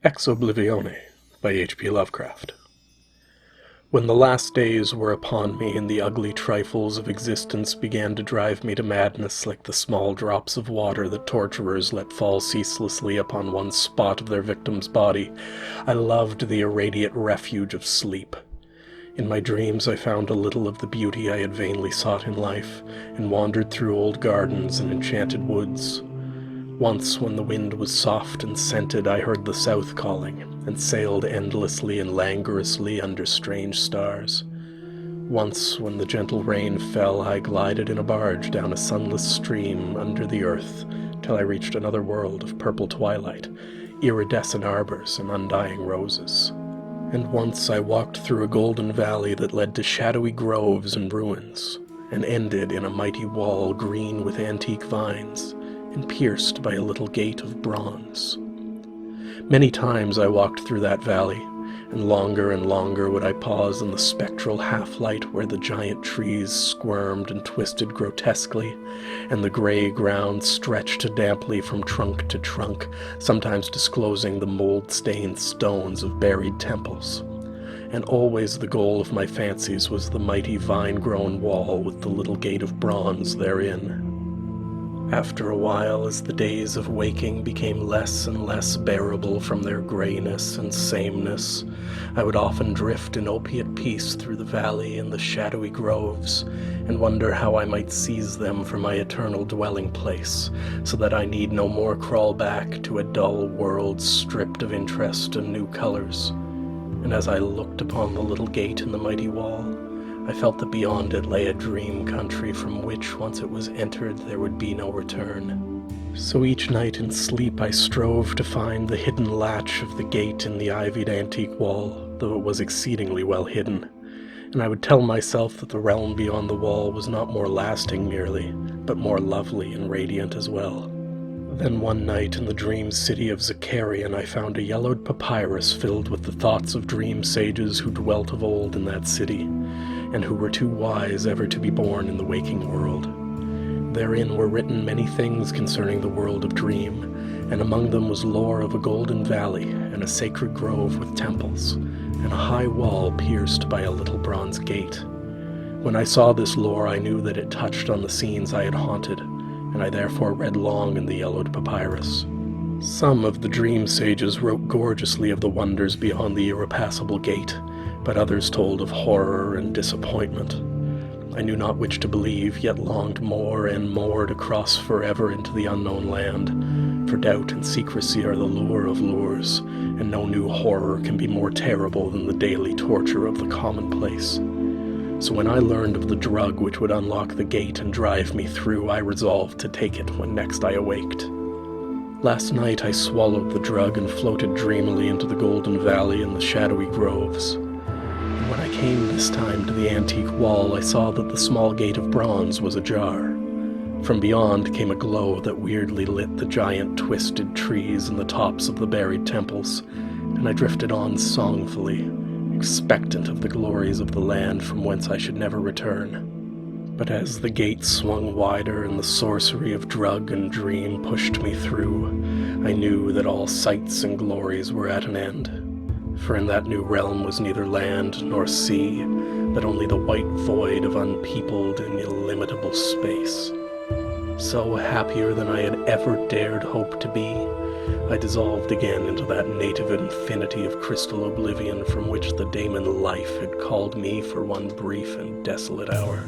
Ex Oblivione by H.P. Lovecraft. When the last days were upon me and the ugly trifles of existence began to drive me to madness like the small drops of water that torturers let fall ceaselessly upon one spot of their victim's body, I loved the irradiate refuge of sleep. In my dreams I found a little of the beauty I had vainly sought in life, and wandered through old gardens and enchanted woods. Once, when the wind was soft and scented, I heard the south calling, and sailed endlessly and languorously under strange stars. Once, when the gentle rain fell, I glided in a barge down a sunless stream under the earth, till I reached another world of purple twilight, iridescent arbors, and undying roses. And once I walked through a golden valley that led to shadowy groves and ruins, and ended in a mighty wall green with antique vines, and pierced by a little gate of bronze. Many times I walked through that valley, and longer would I pause in the spectral half-light where the giant trees squirmed and twisted grotesquely, and the gray ground stretched damply from trunk to trunk, sometimes disclosing the mold-stained stones of buried temples. And always the goal of my fancies was the mighty vine-grown wall with the little gate of bronze therein. After a while, as the days of waking became less and less bearable from their grayness and sameness, I would often drift in opiate peace through the valley and the shadowy groves, and wonder how I might seize them for my eternal dwelling place, so that I need no more crawl back to a dull world stripped of interest and new colors. And as I looked upon the little gate in the mighty wall, I felt that beyond it lay a dream country from which, once it was entered, there would be no return. So each night in sleep I strove to find the hidden latch of the gate in the ivied antique wall, though it was exceedingly well hidden, and I would tell myself that the realm beyond the wall was not more lasting merely, but more lovely and radiant as well. Then one night in the dream city of Zakarian I found a yellowed papyrus filled with the thoughts of dream sages who dwelt of old in that city, and who were too wise ever to be born in the waking world. Therein were written many things concerning the world of dream, and among them was lore of a golden valley, and a sacred grove with temples, and a high wall pierced by a little bronze gate. When I saw this lore I knew that it touched on the scenes I had haunted, and I therefore read long in the yellowed papyrus. Some of the dream sages wrote gorgeously of the wonders beyond the irrepassable gate, but others told of horror and disappointment. I knew not which to believe, yet longed more and more to cross forever into the unknown land, for doubt and secrecy are the lure of lures, and no new horror can be more terrible than the daily torture of the commonplace. So when I learned of the drug which would unlock the gate and drive me through, I resolved to take it when next I awaked. Last night I swallowed the drug and floated dreamily into the golden valley and the shadowy groves. When I came this time to the antique wall, I saw that the small gate of bronze was ajar. From beyond came a glow that weirdly lit the giant twisted trees and the tops of the buried temples, and I drifted on songfully, expectant of the glories of the land from whence I should never return. But as the gate swung wider and the sorcery of drug and dream pushed me through, I knew that all sights and glories were at an end. For in that new realm was neither land nor sea, but only the white void of unpeopled and illimitable space. So happier than I had ever dared hope to be, I dissolved again into that native infinity of crystal oblivion from which the daemon life had called me for one brief and desolate hour.